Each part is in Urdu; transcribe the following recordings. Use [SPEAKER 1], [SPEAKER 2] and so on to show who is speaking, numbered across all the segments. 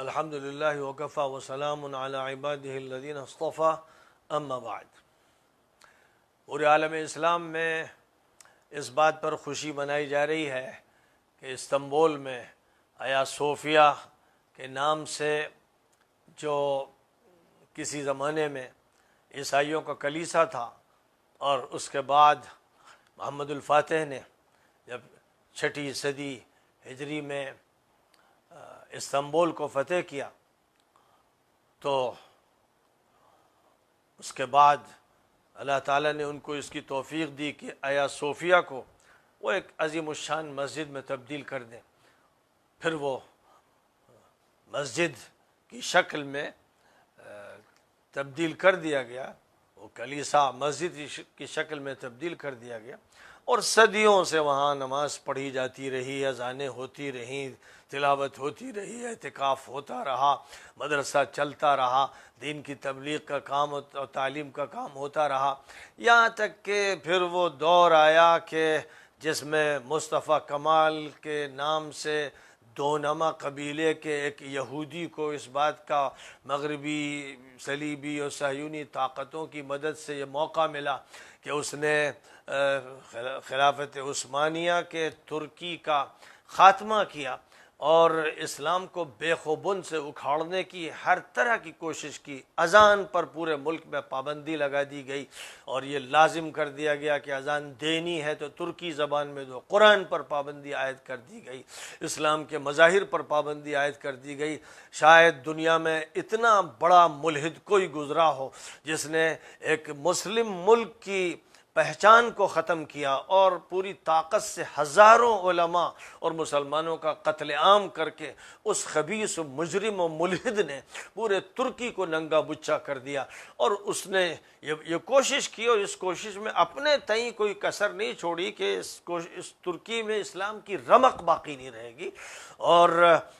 [SPEAKER 1] الحمد للہ وکفیٰ وسلام علی عبادہ الذین اصطفیٰ اما بعد۔ پورے عالم اسلام میں اس بات پر خوشی منائی جا رہی ہے کہ استنبول میں آیا صوفیہ کے نام سے جو کسی زمانے میں عیسائیوں کا کلیسا تھا، اور اس کے بعد محمد الفاتح نے جب 6 صدی ہجری میں استنبول کو فتح کیا تو اس کے بعد اللہ تعالیٰ نے ان کو اس کی توفیق دی کہ آیا صوفیہ کو وہ ایک عظیم الشان مسجد میں تبدیل کر دیں۔ پھر وہ مسجد کی شکل میں تبدیل کر دیا گیا، وہ کلیسا مسجد کی شکل میں تبدیل کر دیا گیا، اور صدیوں سے وہاں نماز پڑھی جاتی رہی، اذانیں ہوتی رہیں، تلاوت ہوتی رہی، اعتکاف ہوتا رہا، مدرسہ چلتا رہا، دین کی تبلیغ کا کام اور تعلیم کا کام ہوتا رہا، یہاں تک کہ پھر وہ دور آیا کہ جس میں مصطفیٰ کمال کے نام سے دونما قبیلے کے ایک یہودی کو اس بات کا مغربی صلیبی اور صہیونی طاقتوں کی مدد سے یہ موقع ملا کہ اس نے خلافت عثمانیہ کے ترکی کا خاتمہ کیا اور اسلام کو بے خوبن سے اکھاڑنے کی ہر طرح کی کوشش کی۔ اذان پر پورے ملک میں پابندی لگا دی گئی اور یہ لازم کر دیا گیا کہ اذان دینی ہے تو ترکی زبان میں دو۔ قرآن پر پابندی عائد کر دی گئی، اسلام کے مظاہر پر پابندی عائد کر دی گئی۔ شاید دنیا میں اتنا بڑا ملحد کوئی گزرا ہو جس نے ایک مسلم ملک کی پہچان کو ختم کیا اور پوری طاقت سے ہزاروں علماء اور مسلمانوں کا قتل عام کر کے اس خبیث و مجرم و ملحد نے پورے ترکی کو ننگا بچا کر دیا۔ اور اس نے یہ کوشش کی اور اس کوشش میں اپنے تئیں کوئی کسر نہیں چھوڑی کہ اس ترکی میں اسلام کی رمق باقی نہیں رہے گی۔ اور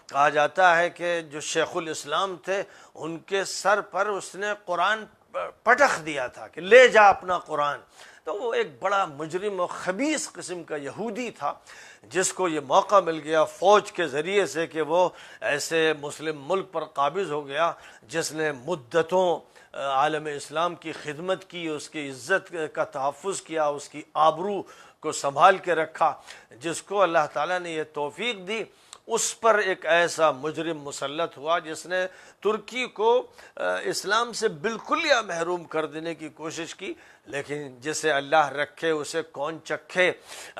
[SPEAKER 1] کہا جاتا ہے کہ جو شیخ الاسلام تھے ان کے سر پر اس نے قرآن پٹخ دیا تھا کہ لے جا اپنا قرآن۔ تو وہ ایک بڑا مجرم و خبیث قسم کا یہودی تھا جس کو یہ موقع مل گیا فوج کے ذریعے سے کہ وہ ایسے مسلم ملک پر قابض ہو گیا جس نے مدتوں عالم اسلام کی خدمت کی، اس کی عزت کا تحفظ کیا، اس کی آبرو کو سنبھال کے رکھا۔ جس کو اللہ تعالیٰ نے یہ توفیق دی اس پر ایک ایسا مجرم مسلط ہوا جس نے ترکی کو اسلام سے بالکل محروم کر دینے کی کوشش کی، لیکن جسے اللہ رکھے اسے کون چکھے۔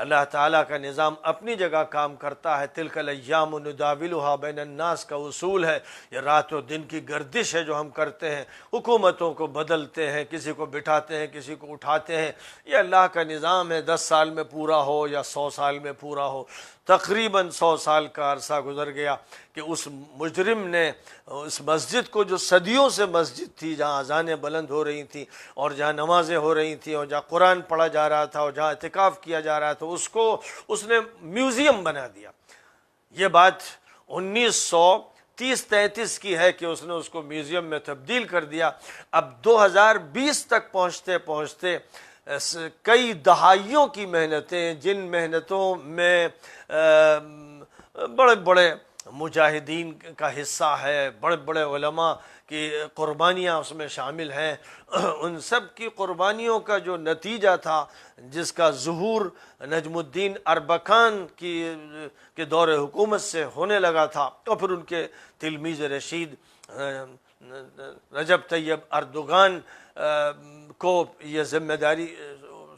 [SPEAKER 1] اللہ تعالیٰ کا نظام اپنی جگہ کام کرتا ہے۔ تلک الایام نداولها بین الناس کا اصول ہے، یہ رات و دن کی گردش ہے جو ہم کرتے ہیں، حکومتوں کو بدلتے ہیں، کسی کو بٹھاتے ہیں، کسی کو اٹھاتے ہیں، یہ اللہ کا نظام ہے۔ 10 سال میں پورا ہو یا 100 سال میں پورا ہو، تقریباً 100 سال کا عرصہ گزر گیا کہ اس مجرم نے اس مسجد کو جو صدیوں سے مسجد تھی، جہاں اذانیں بلند ہو رہی تھیں اور جہاں نمازیں ہو رہی تھیں اور جہاں قرآن پڑھا جا رہا تھا اور جہاں اعتکاف کیا جا رہا تھا، اس نے میوزیم بنا دیا۔ یہ بات 1930-33 کی ہے کہ اس نے اس کو میوزیم میں تبدیل کر دیا۔ اب 2020 تک پہنچتے پہنچتے کئی دہائیوں کی محنتیں، جن محنتوں میں بڑے بڑے مجاہدین کا حصہ ہے، بڑے بڑے علماء کی قربانیاں اس میں شامل ہیں، ان سب کی قربانیوں کا جو نتیجہ تھا، جس کا ظہور نجم الدین اربکان کے دور حکومت سے ہونے لگا تھا، اور پھر ان کے تلمیذ رشید رجب طیب اردوغان کو یہ ذمہ داری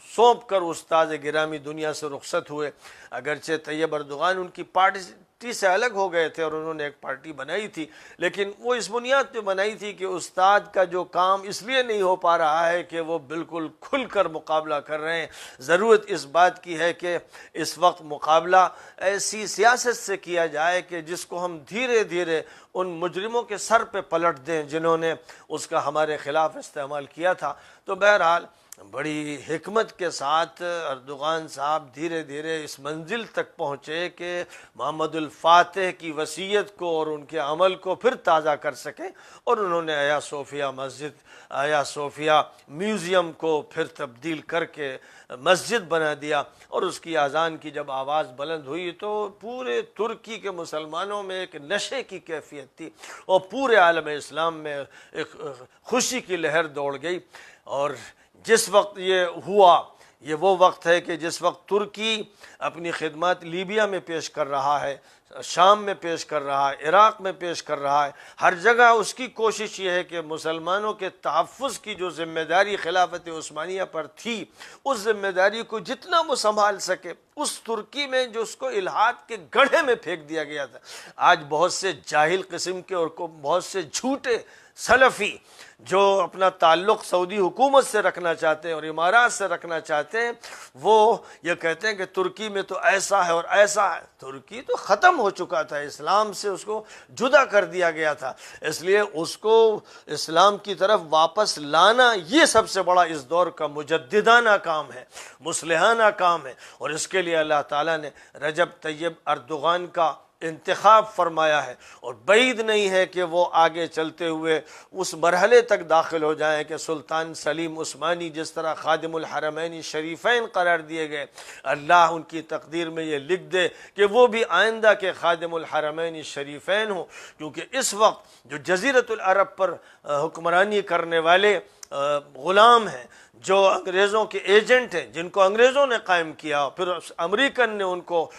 [SPEAKER 1] سونپ کر استاد گرامی دنیا سے رخصت ہوئے۔ اگرچہ طیب اردوغان ان کی پارٹی سے الگ ہو گئے تھے اور انہوں نے ایک پارٹی بنائی تھی، لیکن وہ اس بنیاد پہ بنائی تھی کہ استاد کا جو کام اس لیے نہیں ہو پا رہا ہے کہ وہ بالکل کھل کر مقابلہ کر رہے ہیں، ضرورت اس بات کی ہے کہ اس وقت مقابلہ ایسی سیاست سے کیا جائے کہ جس کو ہم دھیرے دھیرے ان مجرموں کے سر پہ پلٹ دیں جنہوں نے اس کا ہمارے خلاف استعمال کیا تھا۔ تو بہرحال بڑی حکمت کے ساتھ اردوغان صاحب دھیرے دھیرے اس منزل تک پہنچے کہ محمد الفاتح کی وصیت کو اور ان کے عمل کو پھر تازہ کر سکیں، اور انہوں نے آیا صوفیہ مسجد، آیا صوفیہ میوزیم کو پھر تبدیل کر کے مسجد بنا دیا، اور اس کی اذان کی جب آواز بلند ہوئی تو پورے ترکی کے مسلمانوں میں ایک نشے کی کیفیت تھی، اور پورے عالم اسلام میں ایک خوشی کی لہر دوڑ گئی۔ اور جس وقت یہ ہوا، یہ وہ وقت ہے کہ جس وقت ترکی اپنی خدمات لیبیا میں پیش کر رہا ہے، شام میں پیش کر رہا ہے، عراق میں پیش کر رہا ہے، ہر جگہ اس کی کوشش یہ ہے کہ مسلمانوں کے تحفظ کی جو ذمہ داری خلافت عثمانیہ پر تھی، اس ذمہ داری کو جتنا وہ سنبھال سکے۔ اس ترکی میں جو اس کو الحاد کے گڑھے میں پھینک دیا گیا تھا، آج بہت سے جاہل قسم کے اور بہت سے جھوٹے سلفی جو اپنا تعلق سعودی حکومت سے رکھنا چاہتے ہیں اور امارات سے رکھنا چاہتے ہیں، وہ یہ کہتے ہیں کہ ترکی میں تو ایسا ہے اور ایسا ہے۔ ترکی تو ختم ہو چکا تھا، اسلام سے اس کو جدا کر دیا گیا تھا، اس لیے اس کو اسلام کی طرف واپس لانا یہ سب سے بڑا اس دور کا مجددانہ کام ہے، مصلحانہ کام ہے، اور اس کے لیے اللہ تعالیٰ نے رجب طیب اردوغان کا انتخاب فرمایا ہے، اور بعید نہیں ہے کہ وہ آگے چلتے ہوئے اس مرحلے تک داخل ہو جائیں کہ سلطان سلیم عثمانی جس طرح خادم الحرمین شریفین قرار دیے گئے، اللہ ان کی تقدیر میں یہ لکھ دے کہ وہ بھی آئندہ کے خادم الحرمین شریفین ہوں، کیونکہ اس وقت جو جزیرۃ العرب پر حکمرانی کرنے والے غلام ہیں، جو انگریزوں کے ایجنٹ ہیں، جن کو انگریزوں نے قائم کیا، پھر امریکن نے ان کو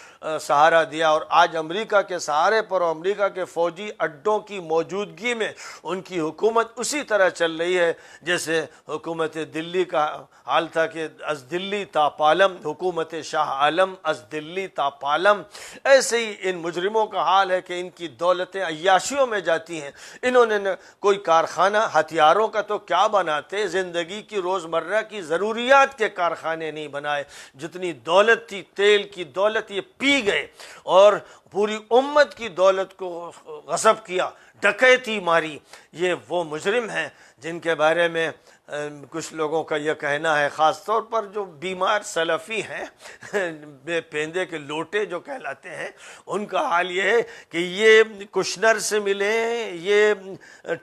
[SPEAKER 1] سہارا دیا، اور آج امریکہ کے سہارے پر اور امریکہ کے فوجی اڈوں کی موجودگی میں ان کی حکومت اسی طرح چل رہی ہے جیسے حکومت دلی کا حال تھا کہ از دلی تا پالم، حکومت شاہ عالم از دلی تا پالم۔ ایسے ہی ان مجرموں کا حال ہے کہ ان کی دولتیں عیاشیوں میں جاتی ہیں۔ انہوں نے کوئی کارخانہ ہتھیاروں کا تو کیا بناتے، زندگی کی روزمرہ کی ضروریات کے کارخانے نہیں بنائے، جتنی دولت تھی، تیل کی دولت، یہ پی گئے اور پوری امت کی دولت کو غصب کیا، ڈکیتی ماری۔ یہ وہ مجرم ہیں جن کے بارے میں کچھ لوگوں کا یہ کہنا ہے، خاص طور پر جو بیمار سلفی ہیں، بے پیندے کے لوٹے جو کہلاتے ہیں، ان کا حال یہ ہے کہ یہ کشنر سے ملیں، یہ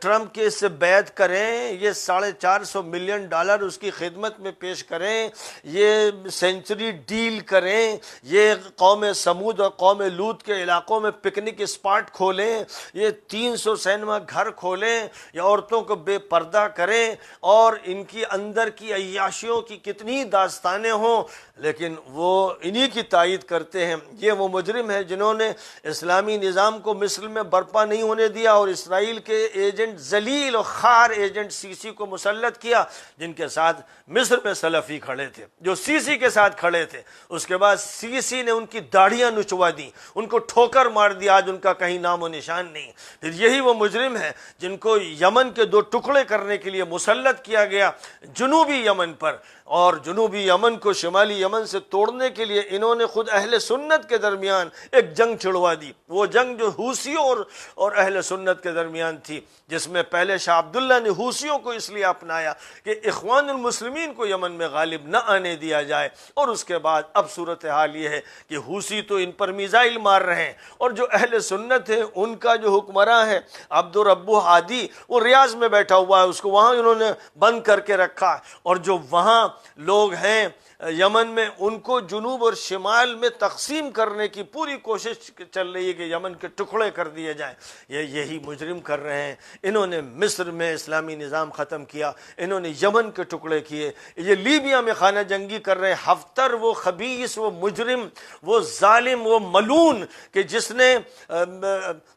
[SPEAKER 1] ٹرمپ کے سے بیعت کریں، یہ $450 ملین اس کی خدمت میں پیش کریں، یہ سینچری ڈیل کریں، یہ قوم سمود اور قوم لوط کے علاقوں میں پکنک اسپاٹ کھولیں، یہ 300 سینما گھر کھولیں، یا عورتوں کو بے پردہ کریں، اور ان کی اندر کی عیاشیوں کی کتنی داستانیں ہوں، لیکن وہ انہی کی تائید کرتے ہیں۔ یہ وہ مجرم ہیں جنہوں نے اسلامی نظام کو مصر میں برپا نہیں ہونے دیا، اور اسرائیل کے ایجنٹ ذلیل اور خار ایجنٹ سیسی کو مسلط کیا، جن کے ساتھ مصر میں سلفی کھڑے تھے، جو سیسی کے ساتھ کھڑے تھے۔ اس کے بعد سیسی نے ان کی داڑھیاں نچوا دیں، ان کو ٹھوکر مار دی، آج ان کا کہیں نام و نشان نہیں۔ پھر یہی وہ مجرم ہیں جن کو یمن کے 2 ٹکڑے کرنے کے لیے مسلط کیا گیا جنوبی یمن پر، اور جنوبی یمن کو شمالی یمن سے توڑنے کے لیے انہوں نے خود اہل سنت کے درمیان ایک جنگ چھڑوا دی، وہ جنگ جو حوثیوں اور اہل سنت کے درمیان تھی، جس میں پہلے شاہ عبداللہ نے حوثیوں کو اس لیے اپنایا کہ اخوان المسلمین کو یمن میں غالب نہ آنے دیا جائے، اور اس کے بعد اب صورتحال یہ ہے کہ حوثی تو ان پر میزائل مار رہے ہیں، اور جو اہل سنت ہے ان کا جو حکمراں ہے عبد الربو ہادی، وہ ریاض میں بیٹھا ہوا ہے، اس کو وہاں انہوں نے بند کر کے رکھا، اور جو وہاں لوگ ہیں یمن میں ان کو جنوب اور شمال میں تقسیم کرنے کی پوری کوشش چل رہی ہے کہ یمن کے ٹکڑے کر دیے جائیں۔ یہی مجرم کر رہے ہیں۔ انہوں نے مصر میں اسلامی نظام ختم کیا، انہوں نے یمن کے ٹکڑے کیے، یہ لیبیا میں خانہ جنگی کر رہے ہیں۔ حفتر وہ خبیث، وہ مجرم، وہ ظالم، وہ ملعون کہ جس نے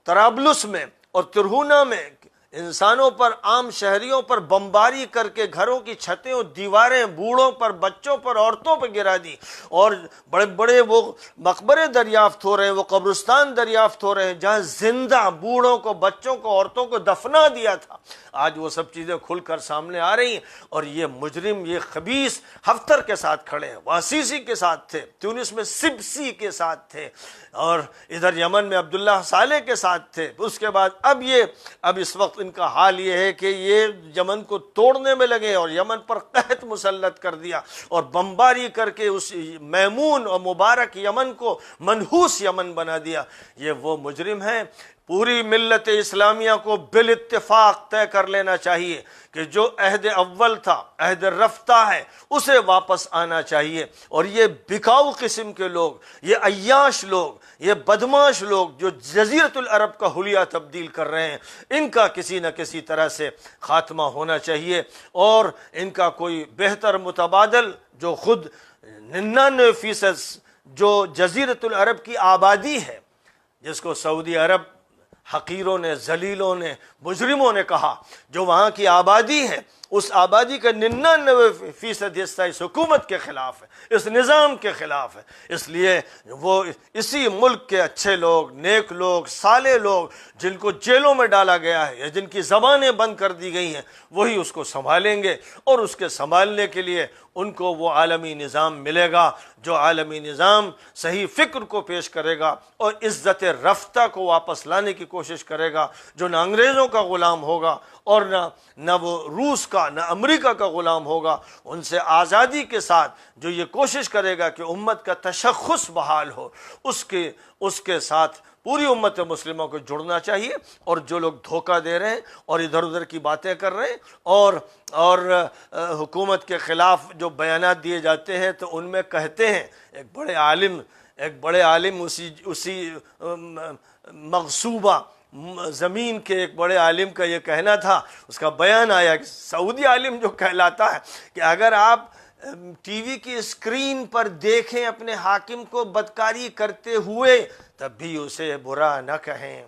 [SPEAKER 1] طرابلس میں اور ترہونہ میں انسانوں پر، عام شہریوں پر بمباری کر کے گھروں کی چھتیں اور دیواریں بوڑھوں پر، بچوں پر، عورتوں پر گرا دی، اور بڑے بڑے وہ مقبرے دریافت ہو رہے ہیں، وہ قبرستان دریافت ہو رہے ہیں جہاں زندہ بوڑھوں کو، بچوں کو، عورتوں کو دفنا دیا تھا۔ آج وہ سب چیزیں کھل کر سامنے آ رہی ہیں، اور یہ مجرم، یہ خبیث حفتر کے ساتھ کھڑے ہیں، وہ سیسی کے ساتھ تھے، تیونس میں سبسی کے ساتھ تھے، اور ادھر یمن میں عبداللہ صالح کے ساتھ تھے۔ اس کے بعد اب اس وقت ان کا حال یہ ہے کہ یہ یمن کو توڑنے میں لگے اور یمن پر قحط مسلط کر دیا اور بمباری کر کے اس میمون اور مبارک یمن کو منحوس یمن بنا دیا۔ یہ وہ مجرم ہیں۔ پوری ملت اسلامیہ کو بالاتفاق طے کر لینا چاہیے کہ جو عہد اول تھا، عہد رفتہ ہے، اسے واپس آنا چاہیے۔ اور یہ بکاؤ قسم کے لوگ، یہ عیاش لوگ، یہ بدماش لوگ جو جزیرۃ العرب کا حلیہ تبدیل کر رہے ہیں، ان کا کسی نہ کسی طرح سے خاتمہ ہونا چاہیے، اور ان کا کوئی بہتر متبادل جو خود 99% جو جزیرۃ العرب کی آبادی ہے، جس کو سعودی عرب حقیروں نے، ذلیلوں نے، مجرموں نے کہا، جو وہاں کی آبادی ہے، اس آبادی کا 99% حصہ اس حکومت کے خلاف ہے، اس نظام کے خلاف ہے۔ اس لیے وہ اسی ملک کے اچھے لوگ، نیک لوگ، صالح لوگ، جن کو جیلوں میں ڈالا گیا ہے یا جن کی زبانیں بند کر دی گئی ہیں، وہی اس کو سنبھالیں گے، اور اس کے سنبھالنے کے لیے ان کو وہ عالمی نظام ملے گا جو عالمی نظام صحیح فکر کو پیش کرے گا اور عزت رفتہ کو واپس لانے کی کوشش کرے گا، جو نہ انگریزوں کا غلام ہوگا اور نہ وہ روس کا، نہ امریکہ کا غلام ہوگا۔ ان سے آزادی کے ساتھ جو یہ کوشش کرے گا کہ امت کا تشخص بحال ہو، اس کے ساتھ پوری امت مسلمہ کو جڑنا چاہیے۔ اور جو لوگ دھوکہ دے رہے ہیں اور ادھر ادھر کی باتیں کر رہے ہیں اور حکومت کے خلاف جو بیانات دیے جاتے ہیں، تو ان میں کہتے ہیں ایک بڑے عالم اسی مغصوبہ زمین کے ایک بڑے عالم کا یہ کہنا تھا، اس کا بیان آیا کہ سعودی عالم جو کہلاتا ہے کہ اگر آپ ٹی وی کی اسکرین پر دیکھیں اپنے حاکم کو بدکاری کرتے ہوئے، تب بھی اسے برا نہ کہیں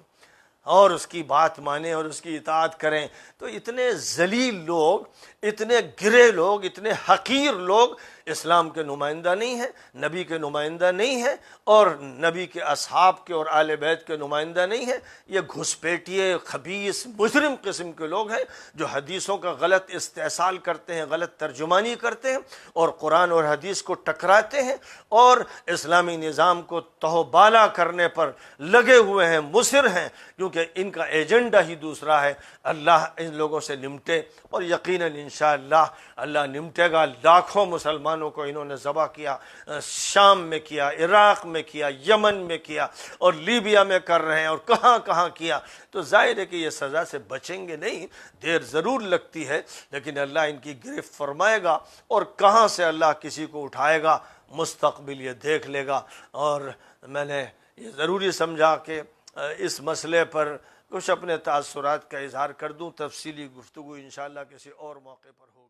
[SPEAKER 1] اور اس کی بات مانیں اور اس کی اطاعت کریں۔ تو اتنے ذلیل لوگ، اتنے گرے لوگ، اتنے حقیر لوگ اسلام کے نمائندہ نہیں ہیں، نبی کے نمائندہ نہیں ہیں، اور نبی کے اصحاب کے اور آل بیت کے نمائندہ نہیں ہیں۔ یہ گھسپیٹیے، خبیث، مجرم قسم کے لوگ ہیں جو حدیثوں کا غلط استحصال کرتے ہیں، غلط ترجمانی کرتے ہیں اور قرآن اور حدیث کو ٹکراتے ہیں اور اسلامی نظام کو تہوبالا کرنے پر لگے ہوئے ہیں، مصر ہیں، کیونکہ ان کا ایجنڈا ہی دوسرا ہے۔ اللہ ان لوگوں سے نمٹے، اور یقیناً انشاءاللہ اللہ نمٹے گا۔ لاکھوں مسلمانوں کو انہوں نے ذبح کیا، شام میں کیا، عراق میں کیا، یمن میں کیا، اور لیبیا میں کر رہے ہیں، اور کہاں کہاں کیا۔ تو ظاہر ہے کہ یہ سزا سے بچیں گے نہیں، دیر ضرور لگتی ہے، لیکن اللہ ان کی گرفت فرمائے گا، اور کہاں سے اللہ کسی کو اٹھائے گا مستقبل یہ دیکھ لے گا۔ اور میں نے یہ ضروری سمجھا کہ اس مسئلے پر کچھ اپنے تاثرات کا اظہار کر دوں۔ تفصیلی گفتگو انشاءاللہ کسی اور موقع پر ہوگی۔